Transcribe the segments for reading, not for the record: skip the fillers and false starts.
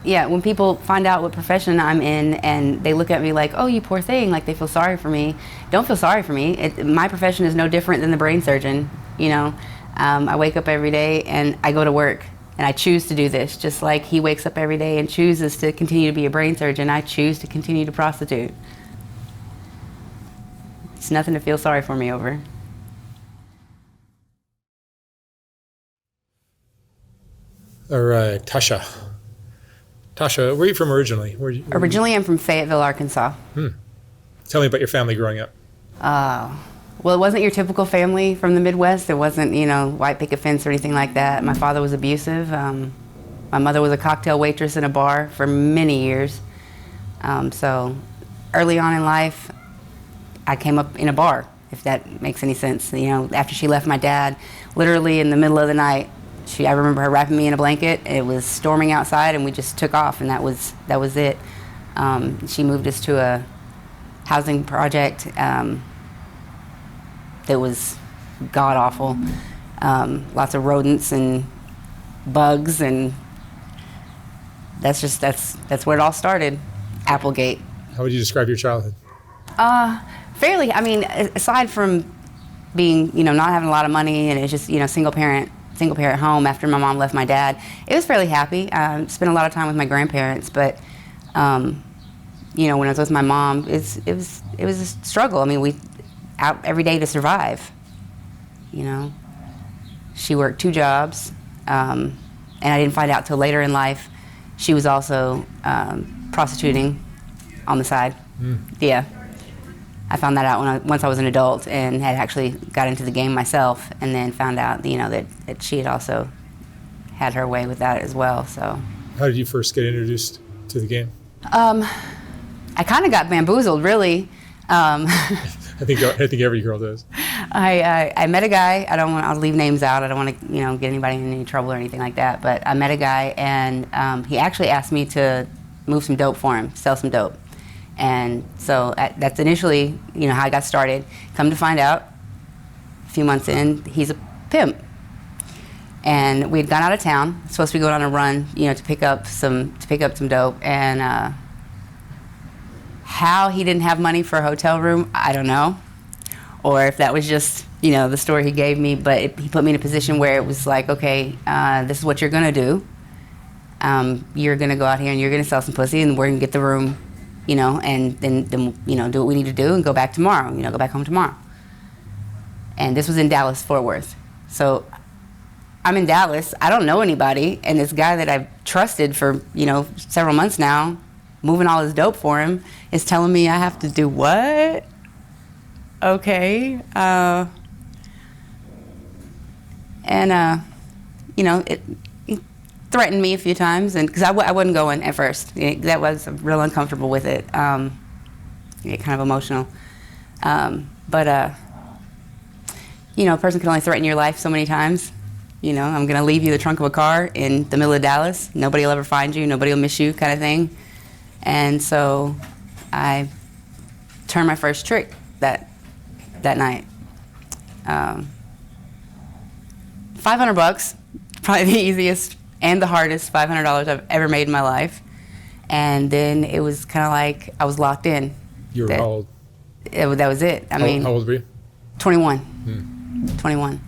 Yeah, when people find out what profession I'm in and they look at me like, oh, you poor thing, like they feel sorry for me. Don't feel sorry for me. My profession is no different than the brain surgeon, you know. I wake up every day and I go to work and I choose to do this. Just like he wakes up every day and chooses to continue to be a brain surgeon, I choose to continue to prostitute. It's nothing to feel sorry for me over. All right, Tasha. Tasha, where are you from originally? Originally, I'm from Fayetteville, Arkansas. Tell me about your family growing up. Well, it wasn't your typical family from the Midwest. It wasn't, you know, white picket fence or anything like that. My father was abusive. My mother was a cocktail waitress in a bar for many years. So early on in life, I came up in a bar, if that makes any sense. You know, after she left my dad, literally in the middle of the night, I remember her wrapping me in a blanket. It was storming outside, and we just took off, and that was it. She moved us to a housing project that was god awful. Lots of rodents and bugs, and that's where it all started. Applegate. How would you describe your childhood? Fairly. I mean, aside from being, you know, not having a lot of money, and it's just, you know, single parent home after my mom left my dad, it was fairly happy. Spent a lot of time with my grandparents, but you know, when I was with my mom, it was a struggle. I mean, we out every day to survive. You know, she worked 2 jobs, and I didn't find out till later in life she was also prostituting on the side. Yeah. I found that out once I was an adult and had actually got into the game myself, and then found out, you know, that she had also had her way with that as well. So, how did you first get introduced to the game? I kind of got bamboozled, really. I think every girl does. I met a guy. I'll leave names out. I don't want to, you know, get anybody in any trouble or anything like that. But I met a guy, and he actually asked me to move some dope for him, sell some dope. And so that's initially, you know, how I got started. Come to find out, a few months in, he's a pimp. And we had gone out of town, supposed to be going on a run, you know, to pick up some dope. And how he didn't have money for a hotel room, I don't know. Or if that was just, you know, the story he gave me. But he put me in a position where it was like, okay, this is what you're gonna do. You're gonna go out here and you're gonna sell some pussy, and we're gonna get the room, you know, and then you know, do what we need to do and go back tomorrow, you know, go back home tomorrow. And this was in Dallas, Fort Worth. So I'm in Dallas, I don't know anybody, and this guy that I've trusted for, you know, several months now, moving all his dope for him, is telling me I have to do what? Okay. You know, he threatened me a few times, and because I wasn't going at first. That was real uncomfortable with it. Get kind of emotional. But you know, a person can only threaten your life so many times. You know, I'm gonna leave you the trunk of a car in the middle of Dallas. Nobody will ever find you. Nobody will miss you, kind of thing. And so I turned my first trick that night. $500, probably the easiest and the hardest $500 I've ever made in my life. And then it was kind of like I was locked in. You were how old? That was it. I mean, how old were you? 21. 21.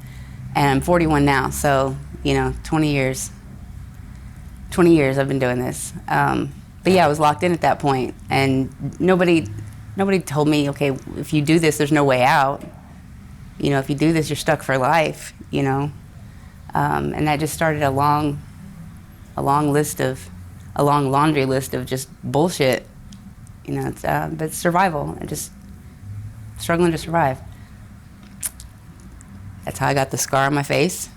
And I'm 41 now, so, you know, 20 years I've been doing this. But yeah, I was locked in at that point, and nobody told me, okay, if you do this, there's no way out. You know, if you do this, you're stuck for life, you know. And that just started a long laundry list of just bullshit. You know, but it's survival, and just struggling to survive. That's how I got the scar on my face.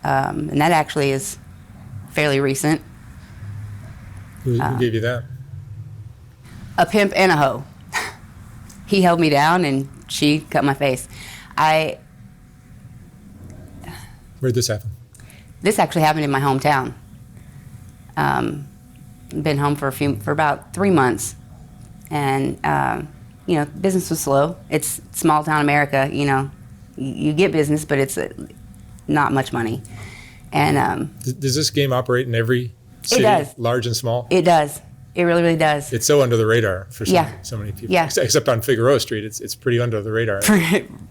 And that actually is fairly recent. Who gave you that? A pimp and a hoe. He held me down, and she cut my face. Where'd this happen? This actually happened in my hometown. Been home for about 3 months, and you know, business was slow. It's small town America. You know, you get business, but it's not much money. And does this game operate in every city, does. large and small? It does. It really, really does. It's so under the radar for so many people. Yeah. Except on Figueroa Street, it's pretty under the radar.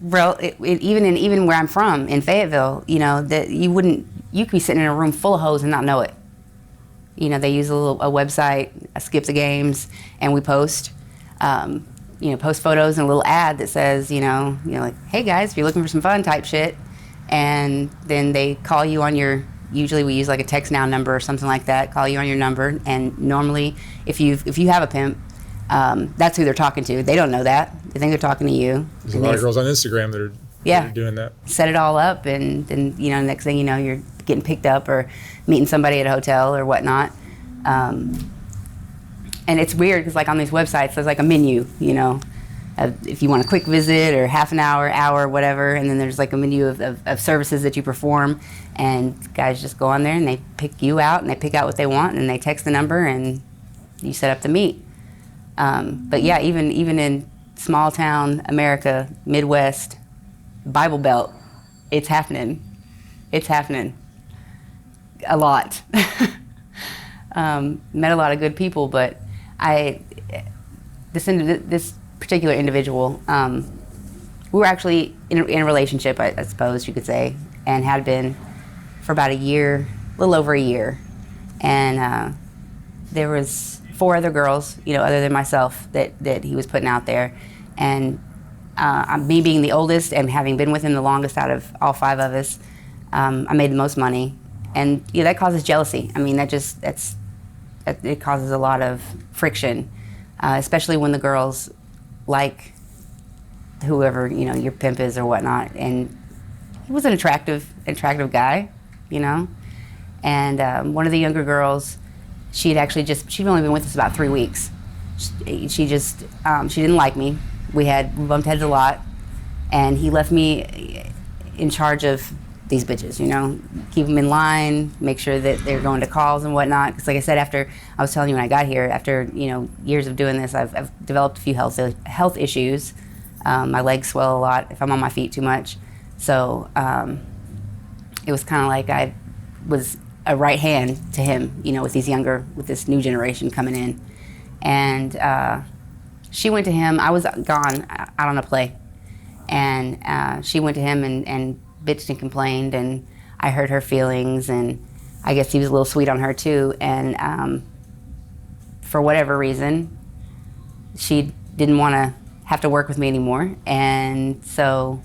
Bro, even where I'm from in Fayetteville, you know, that you could be sitting in a room full of hoes and not know it. You know, they use a website, Skip the Games, and we post, post photos and a little ad that says, like, hey guys, if you're looking for some fun type shit, and then they call you on your. Usually we use like a text now number or something like that, call you on your number, and normally if you have a pimp, that's who they're talking to. They don't know that. They think they're talking to you. There's a lot of girls on Instagram that are doing that. Set it all up, and then, next thing you know, you're getting picked up or meeting somebody at a hotel or whatnot. And it's weird because like on these websites, there's like a menu, if you want a quick visit or half an hour, whatever, and then there's like a menu of services that you perform, and guys just go on there and they pick you out and they pick out what they want and they text the number and you set up to meet. But yeah, even in small town America, Midwest, Bible Belt, it's happening. It's happening a lot. Met a lot of good people, but this particular individual, we were actually in a relationship, I suppose you could say, and had been for about a little over a year. And there was 4 other girls, other than myself, that he was putting out there. And me being the oldest and having been with him the longest out of all 5 of us, I made the most money. And that causes jealousy. I mean, it causes a lot of friction, especially when the girls like whoever your pimp is or whatnot. And he was an attractive guy, and one of the younger girls, she'd only been with us about 3 weeks. She didn't like me. We bumped heads a lot, and he left me in charge of these bitches, keep them in line, make sure that they're going to calls and whatnot. Because like I said, after I was telling you when I got here, after years of doing this, I've developed a few health issues. My legs swell a lot if I'm on my feet too much. So it was kind of like I was a right hand to him, with this new generation coming in. And she went to him. I was gone out on a play, and she went to him and bitched and complained, and I hurt her feelings, and I guess he was a little sweet on her too. And for whatever reason, she didn't want to have to work with me anymore. And so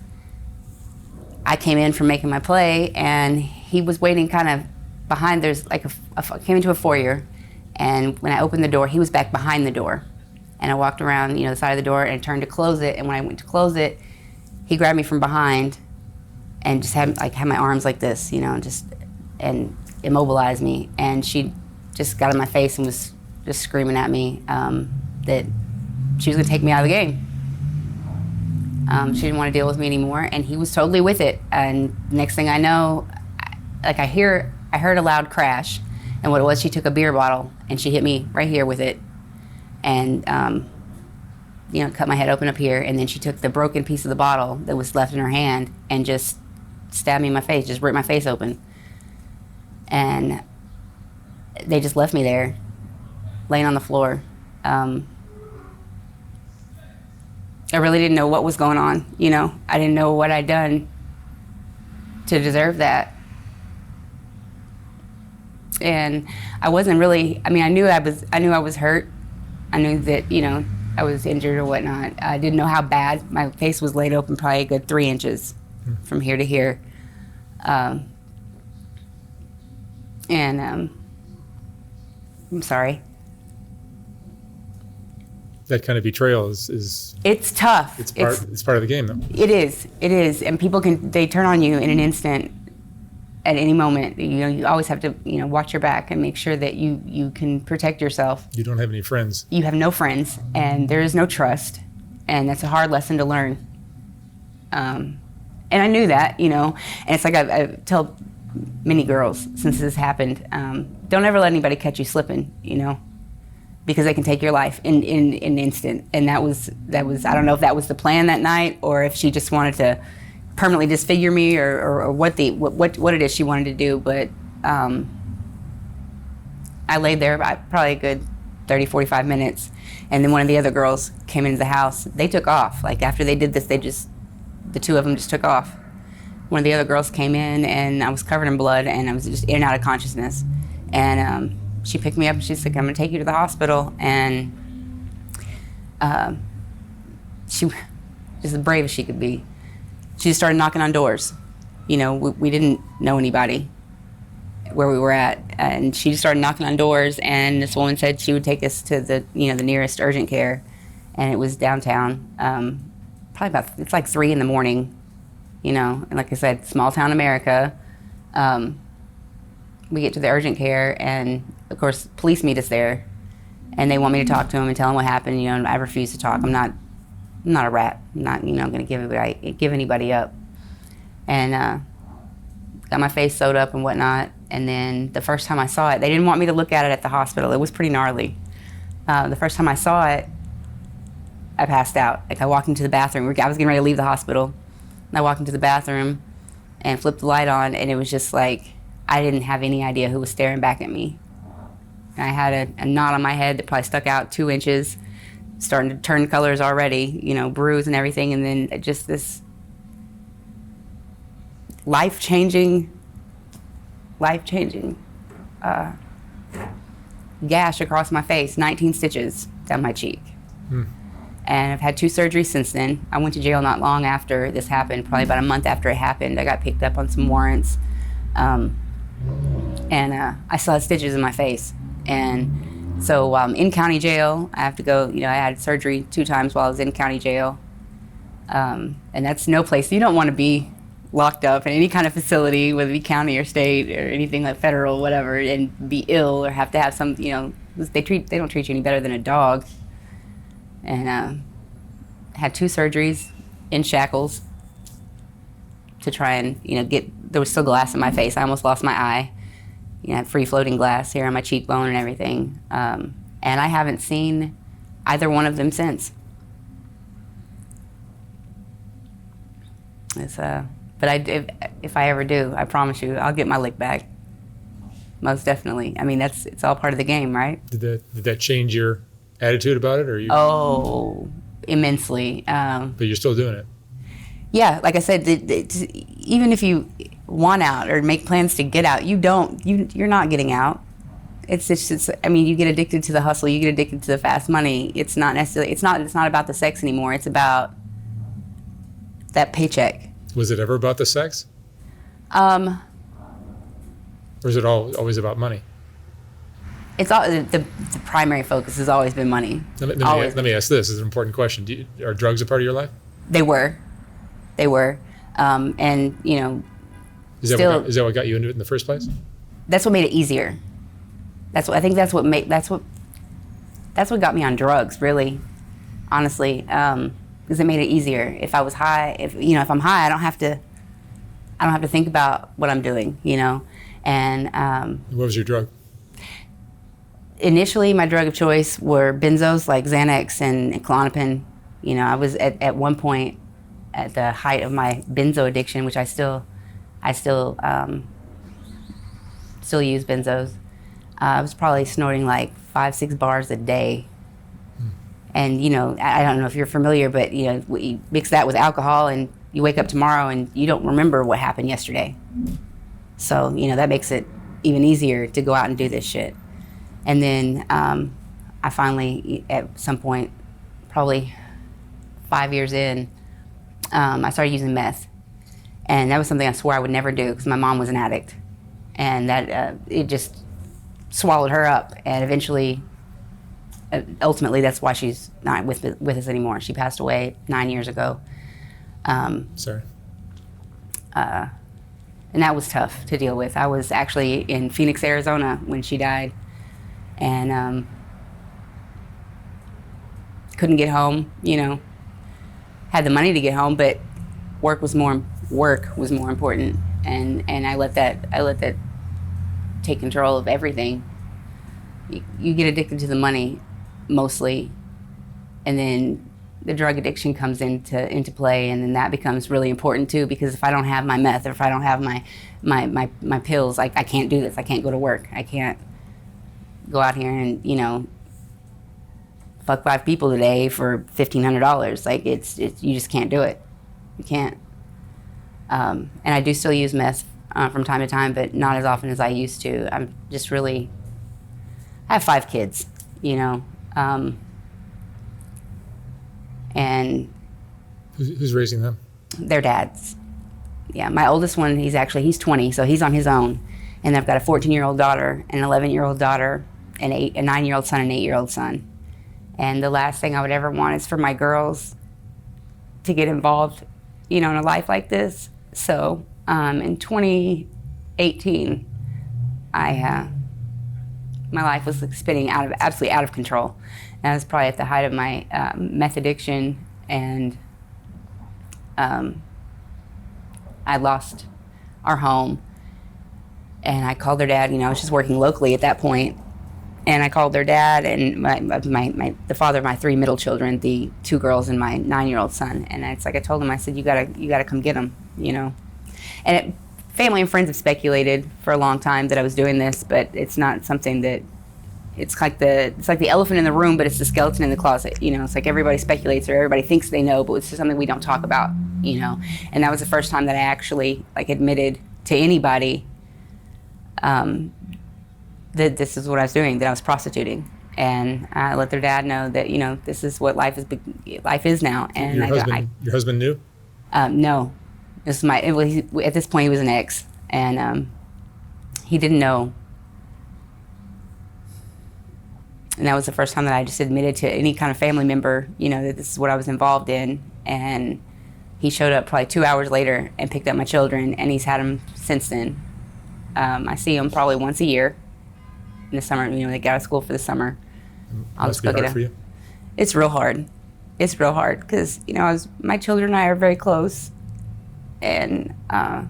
I came in from making my play, and he was waiting kind of behind. There's like came into a foyer, and when I opened the door, he was back behind the door. And I walked around, the side of the door and turned to close it. And when I went to close it, he grabbed me from behind and just had my arms like this, and immobilized me. And she just got in my face and was just screaming at me that she was gonna take me out of the game. She didn't want to deal with me anymore, and he was totally with it. And next thing I know, I heard a loud crash, and what it was, she took a beer bottle and she hit me right here with it, and cut my head open up here. And then she took the broken piece of the bottle that was left in her hand and just stabbed me in my face, just ripped my face open. And they just left me there, laying on the floor. I really didn't know what was going on, I didn't know what I'd done to deserve that. And I wasn't really, I knew I was hurt. I knew that, I was injured or whatnot. I didn't know how bad. My face was laid open probably a good 3 inches from here to here. I'm sorry. That kind of betrayal is it's tough. It's part of the game, though. It is, and people they turn on you in an instant, at any moment. You always have to watch your back and make sure that you can protect yourself. You don't have any friends. You have no friends, and there is no trust, and that's a hard lesson to learn. And I knew that, and it's like I tell many girls since this happened, don't ever let anybody catch you slipping, because they can take your life in an instant. And that was I don't know if that was the plan that night, or if she just wanted to permanently disfigure me, or what it is she wanted to do. But I laid there about probably a good 30, 45 minutes. And then one of the other girls came into the house. They took off. Like after they did this, the two of them just took off. One of the other girls came in and I was covered in blood and I was just in and out of consciousness. And she picked me up and she's like, I'm gonna take you to the hospital. And she was as brave as she could be. She just started knocking on doors. You know, we didn't know anybody where we were at, and she just started knocking on doors, and this woman said she would take us to the nearest urgent care, and it was downtown. Probably it's like 3 a.m, you know, and like I said, small town America. We get to the urgent care, and of course police meet us there, and they want me to talk to them and tell them what happened. You know, and I refuse to talk. I'm not a rat. I'm not, you know, going to give anybody up. And got my face sewed up and whatnot. And then the first time I saw it, they didn't want me to look at it at the hospital. It was pretty gnarly. The first time I saw it, I passed out. Like I walked into the bathroom. I was getting ready to leave the hospital. And I walked into the bathroom and flipped the light on, and it was just like I didn't have any idea who was staring back at me. And I had a knot on my head that probably stuck out 2 inches, starting to turn colors already, you know, bruise and everything. And then just this life-changing gash across my face, 19 stitches down my cheek. And I've had 2 surgeries since then. I went to jail not long after this happened, probably about a month after it happened. I got picked up on some warrants. And I still had stitches in my face. And so in county jail, I have to go, you know, I had surgery 2 times while I was in county jail. And that's no place. You don't want to be locked up in any kind of facility, whether it be county or state or anything like federal, whatever, and be ill or have to have some, you know, they don't treat you any better than a dog. And had 2 surgeries in shackles to try and, you know, there was still glass in my face. I almost lost my eye. You know, I had free floating glass here on my cheekbone and everything. And I haven't seen either one of them since. But if I ever do, I promise you, I'll get my lick back. Most definitely. I mean, it's all part of the game, right? Did that change your attitude about it, or you? Oh, immensely. But you're still doing it. Yeah, like I said, even if you want out or make plans to get out, you're not getting out. I mean, you get addicted to the hustle, you get addicted to the fast money. It's not about the sex anymore. It's about that paycheck. Was it ever about the sex? Or is it always about money? It's all the primary focus has always been money. Let me ask this. This is an important question. Are drugs a part of your life? They were. And you know, is that what got you into it in the first place? That's what made it easier. That's what got me on drugs, really, honestly, because it made it easier. If I was high, if I'm high, I don't have to think about what I'm doing, you know. And what was your drug? Initially, my drug of choice were benzos like Xanax and Klonopin. You know, I was at one point at the height of my benzo addiction, which I still use benzos. I was probably snorting like 5-6 bars a day. And, you know, I don't know if you're familiar, but, you know, you mix that with alcohol and you wake up tomorrow and you don't remember what happened yesterday. So, you know, that makes it even easier to go out and do this shit. And then I finally, at some point, probably 5 years in, I started using meth. And that was something I swore I would never do because my mom was an addict. And that it just swallowed her up. And eventually, ultimately, that's why she's not with us anymore. She passed away 9 years ago. Sorry. And that was tough to deal with. I was actually in Phoenix, Arizona when she died. And couldn't get home, you know. Had the money to get home, but work was more important. And I let that take control of everything. You get addicted to the money mostly, and then the drug addiction comes into play, and then that becomes really important too, because if I don't have my meth or if I don't have my pills, I can't do this. I can't go to work. I can't go out here and, you know, fuck 5 people today for $1,500. Like, it's you just can't do it. You can't. And I do still use meth from time to time, but not as often as I used to. I'm just really, I have 5 kids, you know, and Who's raising them? their dads. Yeah, my oldest one, he's 20, so he's on his own. And I've got a 14-year-old daughter, an 11-year-old daughter, and a 9-year-old son, and an 8-year-old son. And the last thing I would ever want is for my girls to get involved, you know, in a life like this. So in 2018, my life was like spinning absolutely out of control. And I was probably at the height of my meth addiction, and I lost our home. And I called their dad. You know, I was just working locally at that point. And I called their dad and the father of my 3 middle children, the 2 girls and my 9-year-old son. And it's like I told him, I said, you gotta come get them, you know. And family and friends have speculated for a long time that I was doing this, but it's not something that, it's like the elephant in the room, but it's the skeleton in the closet. You know, it's like everybody speculates or everybody thinks they know, but it's just something we don't talk about, you know. And that was the first time that I actually like admitted to anybody that this is what I was doing, that I was prostituting. And I let their dad know that, you know, this is what life is now. And your husband knew? No. This is at this point he was an ex, and he didn't know. And that was the first time that I just admitted to any kind of family member, you know, that this is what I was involved in. And he showed up probably 2 hours later and picked up my children, and he's had them since then. I see him probably once a year in the summer. You know, they get out of school for the summer. I'll just go get them. For you? It's real hard. It's real hard because, you know, my children and I are very close. And now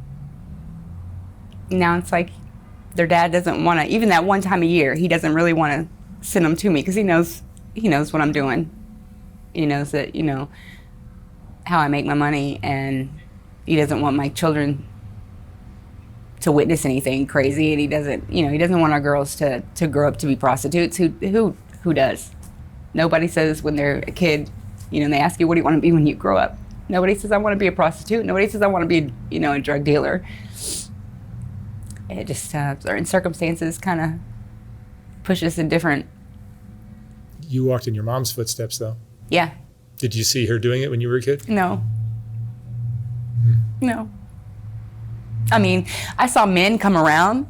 it's like their dad doesn't want to, even that one time a year, he doesn't really want to send them to me because he knows what I'm doing. He knows that, you know, how I make my money, and he doesn't want my children to witness anything crazy, and he doesn't want our girls to grow up to be prostitutes. Who does? Nobody says when they're a kid, you know, and they ask you, what do you want to be when you grow up? Nobody says I want to be a prostitute. Nobody says I want to be, you know, a drug dealer. It just certain circumstances kind of push us in different. You walked in your mom's footsteps, though. Yeah. Did you see her doing it when you were a kid? No. No. I mean, I saw men come around,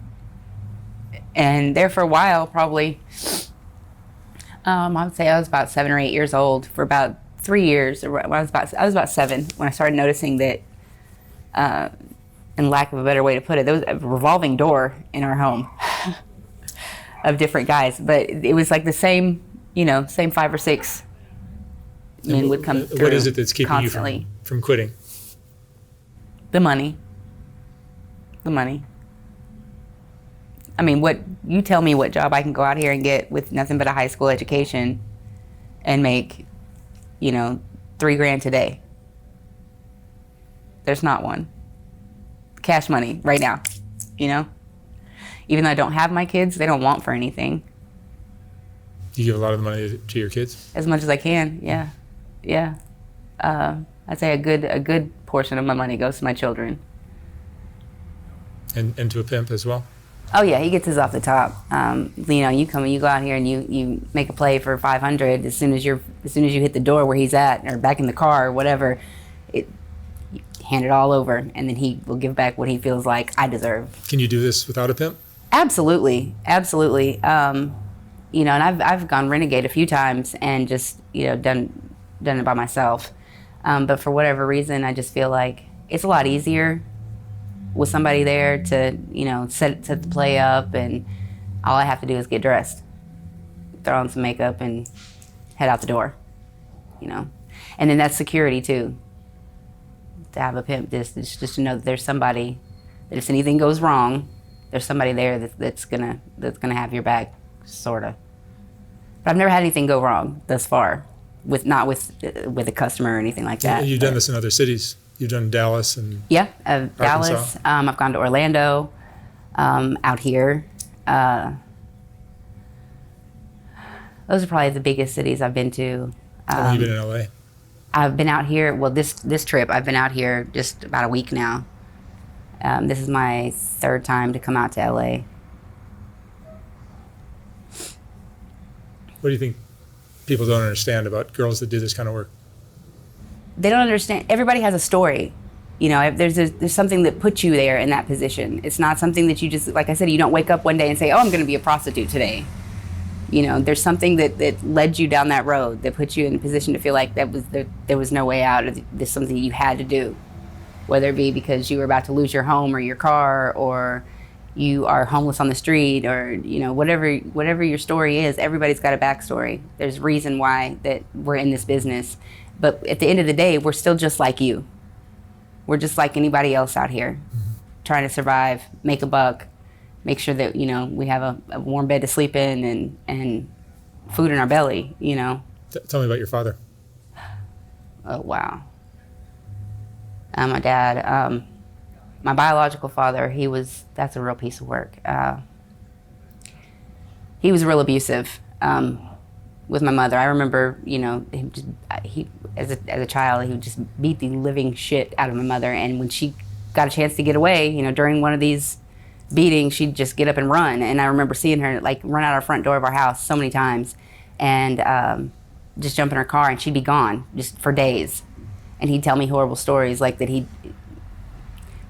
and there for a while, probably, I would say I was about 7 or 8 years old for about 3 years. I was about 7 when I started noticing that, in lack of a better way to put it, there was a revolving door in our home of different guys, but it was like the same, you know, same 5 or 6 men would come through. What is it that's keeping constantly. You from quitting? The money. The money. I mean, you tell me what job I can go out here and get with nothing but a high school education and make, you know, $3,000 today. There's not one. Cash money right now, you know? Even though I don't have my kids, they don't want for anything. You give a lot of the money to your kids? As much as I can, yeah. Yeah. I'd say a good portion of my money goes to my children. And to a pimp as well? Oh yeah, he gets his off the top. You know, you go out here and you make a play for 500. As soon as you hit the door where he's at, or back in the car or whatever, you hand it all over, and then he will give back what he feels like I deserve. Can you do this without a pimp? Absolutely, absolutely. You know, and I've gone renegade a few times and just, you know, done it by myself. But for whatever reason, I just feel like it's a lot easier with somebody there to, you know, set the play up, and all I have to do is get dressed, throw on some makeup, and head out the door, you know. And then that's security too. To have a pimp, just to know that there's somebody that if anything goes wrong, there's somebody there that's gonna have your back, sorta. But I've never had anything go wrong thus far, with a customer or anything like that. You've done this in other cities. You've done Dallas and Dallas. I've gone to Orlando, out here. Those are probably the biggest cities I've been to. How long have you been in LA? I've been out here, well, this trip, I've been out here just about a week now. This is my third time to come out to LA. What do you think people don't understand about girls that do this kind of work? They don't understand. Everybody has a story. You know, there's something that puts you there in that position. It's not something that you just, like I said, you don't wake up one day and say, oh, I'm going to be a prostitute today. You know, there's something that led you down that road, that put you in a position to feel like there was no way out, or there's something you had to do, whether it be because you were about to lose your home or your car, or you are homeless on the street, or, you know, whatever your story is. Everybody's got a backstory. There's reason why that we're in this business. But at the end of the day, we're still just like you. We're just like anybody else out here, trying to survive, make a buck, make sure that, you know, we have a warm bed to sleep in and food in our belly, you know. Tell me about your father. Oh, wow. My dad, my biological father, that's a real piece of work. He was real abusive with my mother. I remember, you know, he as a child, he would just beat the living shit out of my mother. And when she got a chance to get away, you know, during one of these beatings, she'd just get up and run. And I remember seeing her like run out our front door of our house so many times, and just jump in her car, and she'd be gone just for days. And he'd tell me horrible stories like that.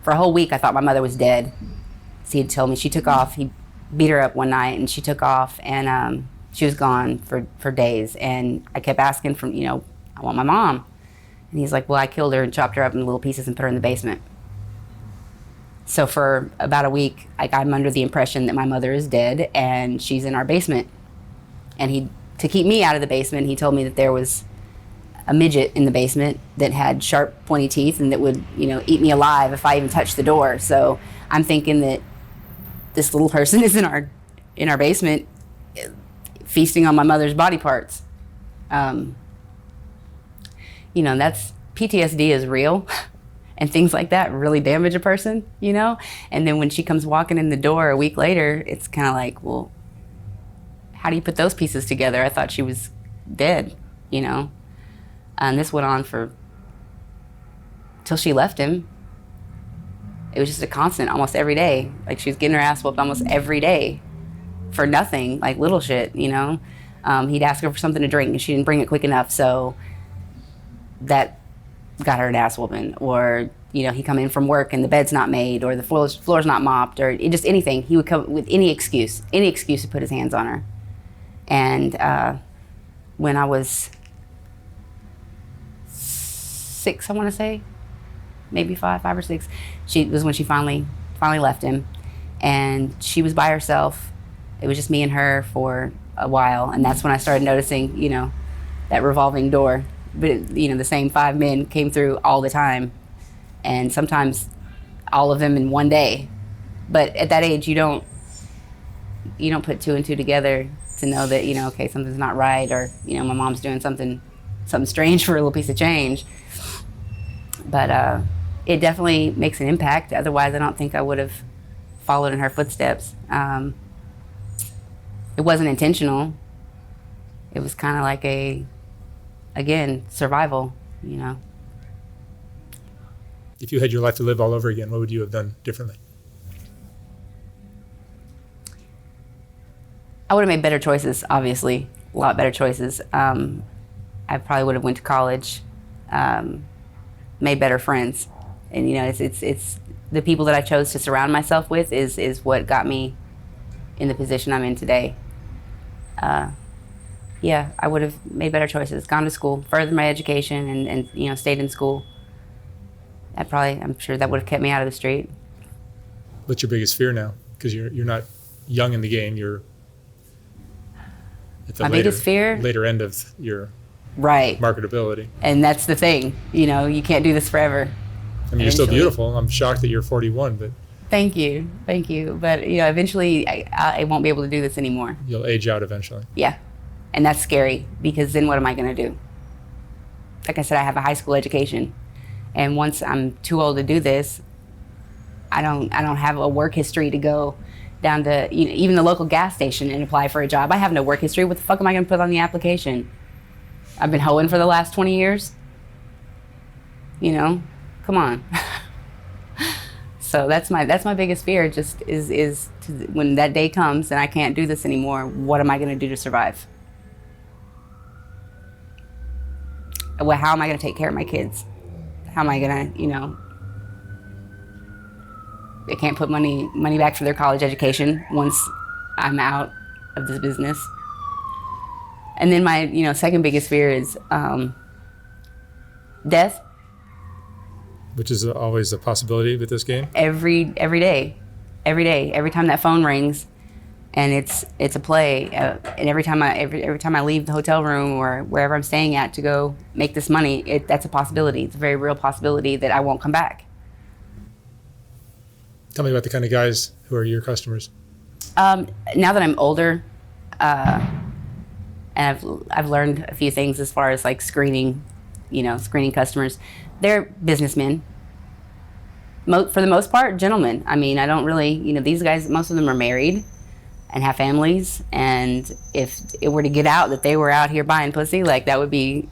For a whole week, I thought my mother was dead. So he'd tell me she took off. He beat her up one night, and she took off, and she was gone for days. And I kept asking you know, I want my mom. And he's like, well, I killed her and chopped her up in little pieces and put her in the basement. So for about a week, I'm under the impression that my mother is dead and she's in our basement. And to keep me out of the basement, he told me that there was a midget in the basement that had sharp, pointy teeth and that would, you know, eat me alive if I even touched the door. So I'm thinking that this little person is in our basement feasting on my mother's body parts. You know, that's PTSD is real. And things like that really damage a person, you know? And then when she comes walking in the door a week later, it's kind of like, well, how do you put those pieces together? I thought she was dead, you know? And this went on till she left him. It was just a constant almost every day. Like, she was getting her ass whooped almost every day for nothing, like little shit, you know? He'd ask her for something to drink and she didn't bring it quick enough, so that got her an ass whooping. Or, you know, he'd come in from work and the bed's not made, or the floor's not mopped, or just anything. He would come with any excuse to put his hands on her. And when I was 6, I want to say, maybe 5 or 6, was when she finally left him, and she was by herself. It was just me and her for a while, and that's when I started noticing, you know, that revolving door. But you know, the same 5 men came through all the time, and sometimes all of them in one day. But at that age, you don't put 2 and 2 together to know that, you know, okay, something's not right, or, you know, my mom's doing something strange for a little piece of change. But it definitely makes an impact. Otherwise, I don't think I would have followed in her footsteps. It wasn't intentional. It was kind of like again, survival, you know. If you had your life to live all over again, what would you have done differently? I would have made better choices, obviously, a lot better choices. I probably would have went to college, made better friends. And, you know, it's the people that I chose to surround myself with is what got me in the position I'm in today. Yeah, I would have made better choices, gone to school, furthered my education, and you know, stayed in school. I'm sure that would have kept me out of the street. What's your biggest fear now? Because you're not young in the game. You're at the biggest fear? later end of your right marketability. And that's the thing. You know, you can't do this forever. I mean, you're still beautiful. I'm shocked that you're 41, but... Thank you. But, you know, eventually I won't be able to do this anymore. You'll age out eventually. Yeah. And that's scary, because then what am I going to do? Like I said, I have a high school education. And once I'm too old to do this, I don't have a work history to go down to even the local gas station and apply for a job. I have no work history. What the fuck am I going to put on the application? I've been hoeing for the last 20 years. Come on. So that's my biggest fear. Just is when that day comes and I can't do this anymore. What am I going to do to survive? Well, how am I going to take care of my kids? How am I going to, they can't put money back for their college education once I'm out of this business. And then my, second biggest fear is death. Which is always a possibility with this game. Every day, every time that phone rings, and it's a play. And every time I leave the hotel room or wherever I'm staying at to go make this money, that's a possibility. It's a very real possibility that I won't come back. Tell me about the kind of guys who are your customers. Now that I'm older, and I've learned a few things as far as like screening customers. They're businessmen. For the most part, gentlemen. I mean, I don't really, these guys, most of them are married and have families. And if it were to get out that they were out here buying pussy, like that would be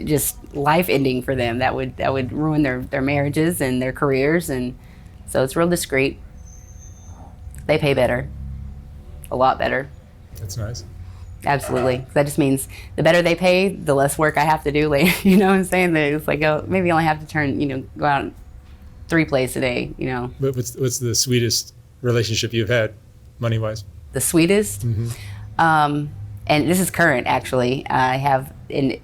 just life ending for them. That would ruin their marriages and their careers. And so it's real discreet. They pay better, a lot better. That's nice. Absolutely. That just means the better they pay, the less work I have to do later. You know what I'm saying? It's like, maybe I only have to go out 3 plays a day, But what's the sweetest relationship you've had, money-wise? The sweetest? Mm-hmm. And this is current, actually. I have a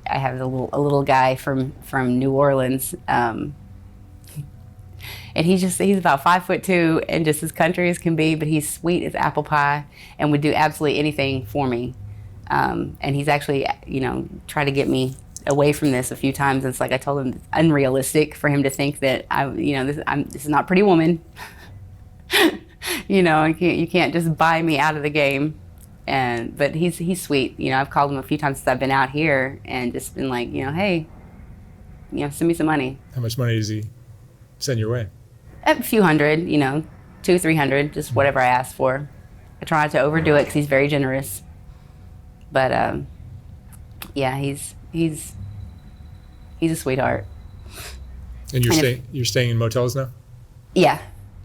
little guy from New Orleans. And he's about 5'2" and just as country as can be, but he's sweet as apple pie and would do absolutely anything for me. And he's actually, tried to get me away from this a few times. And it's like I told him it's unrealistic for him to think that this is not Pretty Woman. You can't just buy me out of the game. But he's sweet. I've called him a few times since I've been out here and just been like, hey, send me some money. How much money does he send your way? A few hundred, $200-300, just whatever I ask for. I try not to overdo it because he's very generous. But yeah, he's a sweetheart. And you're staying in motels now? Yeah.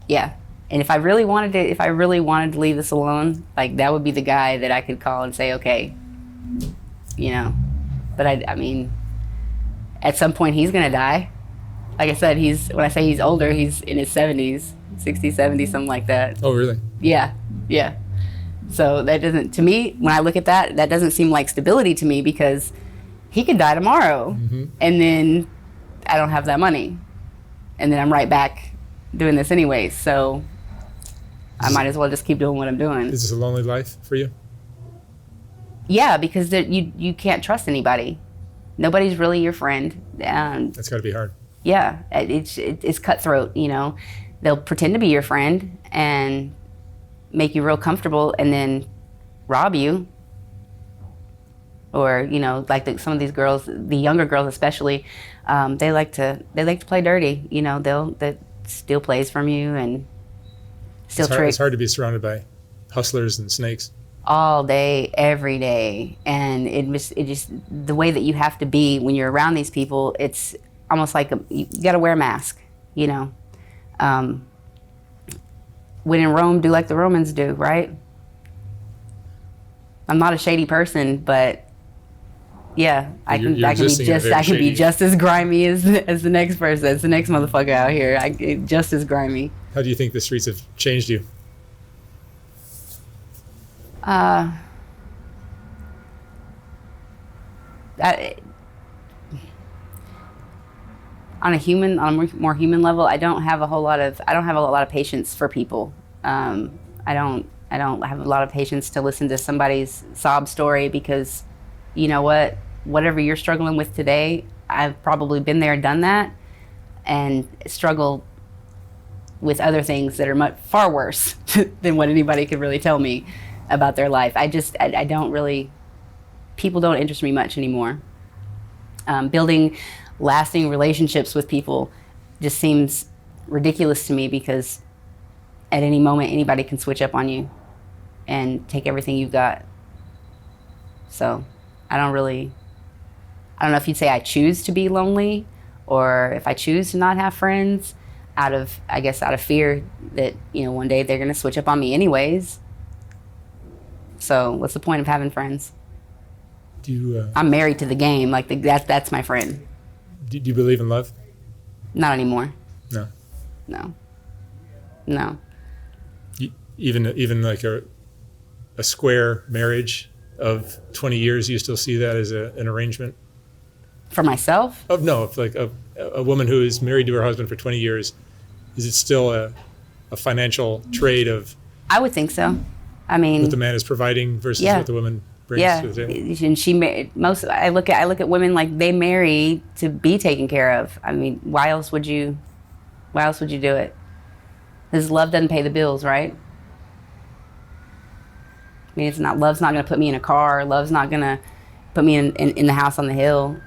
And if I really wanted to leave this alone, like that would be the guy that I could call and say, okay, But I mean, at some point he's gonna die. Like I said, when I say he's older, he's in his 70s, 60s, 70s, something like that. Oh, really? Yeah. So that doesn't, to me, when I look at that doesn't seem like stability to me because he could die tomorrow. Mm-hmm. And then I don't have that money. And then I'm right back doing this anyway. So I might as well just keep doing what I'm doing. Is this a lonely life for you? Yeah, because you can't trust anybody. Nobody's really your friend. That's got to be hard. Yeah, it's cutthroat, They'll pretend to be your friend and make you real comfortable and then rob you. Or, like some of these girls, the younger girls especially, they like to play dirty. They'll steal plays from you and steal tricks. It's hard to be surrounded by hustlers and snakes. All day, every day. And it just the way that you have to be when you're around these people, it's almost like you got to wear a mask, When in Rome, do like the Romans do, right? I'm not a shady person, but yeah, I can be just as grimy as the next person, as the next motherfucker out here. Just as grimy. How do you think the streets have changed you? On a more human level, I don't have a lot of patience for people. I don't have a lot of patience to listen to somebody's sob story because, you know what, whatever you're struggling with today, I've probably been there, done that, and struggle with other things that are far worse than what anybody could really tell me about their life. I don't really, people don't interest me much anymore. Building lasting relationships with people just seems ridiculous to me because at any moment, anybody can switch up on you and take everything you've got. So I don't know if you'd say I choose to be lonely or if I choose to not have friends out of fear that, one day they're going to switch up on me anyways. So what's the point of having friends? I'm married to the game. Like that's my friend. Do you believe in love? Not anymore. No. No. Even like a square marriage of 20 years, you still see that as an arrangement? For myself? Oh no, if like a woman who is married to her husband for 20 years, is it still a financial trade of? I would think so. I mean, what the man is providing versus what the woman brings to the table. And I look at women like they marry to be taken care of. I mean, why else would you do it? Because love doesn't pay the bills, right? I mean, love's not going to put me in a car. Love's not going to put me in the house on the hill.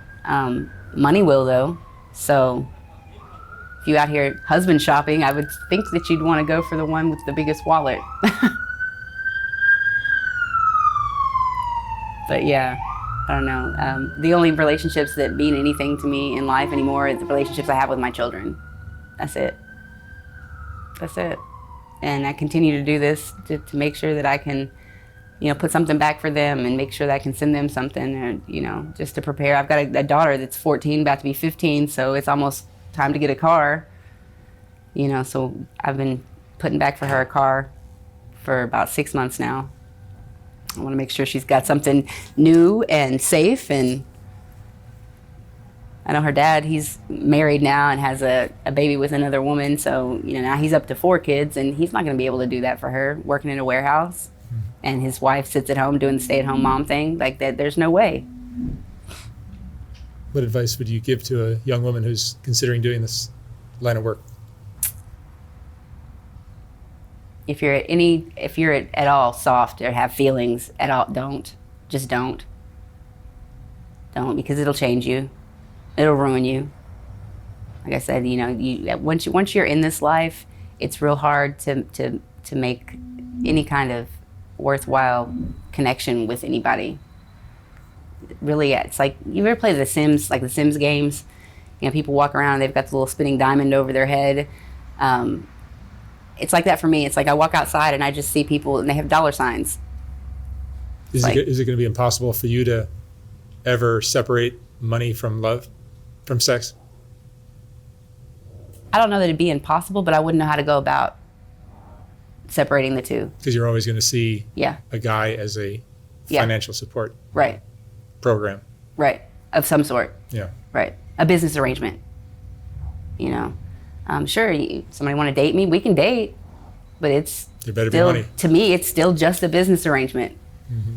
Money will, though. So if you out here husband shopping, I would think that you'd want to go for the one with the biggest wallet. But yeah, I don't know. The only relationships that mean anything to me in life anymore is the relationships I have with my children. That's it. And I continue to do this to make sure that I can, put something back for them and make sure that I can send them something, or, just to prepare. I've got a daughter that's 14, about to be 15, so it's almost time to get a car. So I've been putting back for her a car for about 6 months now. I want to make sure she's got something new and safe. And I know her dad, he's married now and has a baby with another woman. So, now he's up to 4 kids and he's not going to be able to do that for her, working in a warehouse. And his wife sits at home doing the stay-at-home mom thing. Like that, there's no way. What advice would you give to a young woman who's considering doing this line of work? If you're at all soft or have feelings at all, don't. Just don't. Don't, because it'll change you. It'll ruin you. Like I said, once you're in this life, it's real hard to make any kind of worthwhile connection with anybody. Really, it's like, you ever play The Sims, like the Sims games? People walk around, they've got the little spinning diamond over their head. It's like that for me. It's like I walk outside and I just see people and they have dollar signs. Is it going to be impossible for you to ever separate money from love, from sex? I don't know that it'd be impossible, but I wouldn't know how to go about separating the two. Because you're always going to see a guy as a financial support program. Right. Of some sort. Yeah. Right. A business arrangement. Sure, somebody want to date me, we can date, but there better be money. To me, it's still just a business arrangement. Mm-hmm.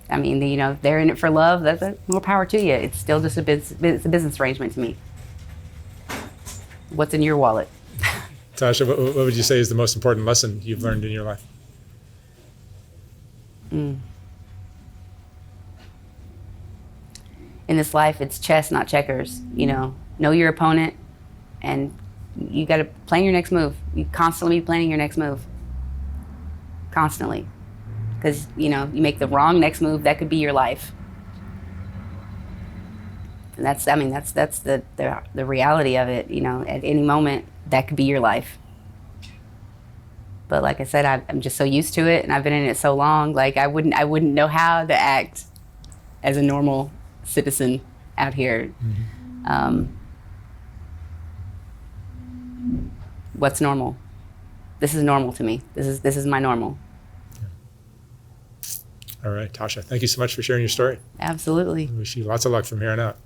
I mean, if they're in it for love, that's more power to you. It's still just a business arrangement to me. What's in your wallet? Tasha, what would you say is the most important lesson you've learned in your life? In this life, it's chess, not checkers. Know your opponent, and you got to plan your next move. You constantly be planning your next move. Constantly. Because, you make the wrong next move, that could be your life. And that's the reality of it. At any moment, that could be your life. But like I said, I'm just so used to it, and I've been in it so long. Like I wouldn't know how to act as a normal citizen out here. Mm-hmm. What's normal? This is normal to me. This is my normal. All right, Tasha, thank you so much for sharing your story. Absolutely. I wish you lots of luck from here on out.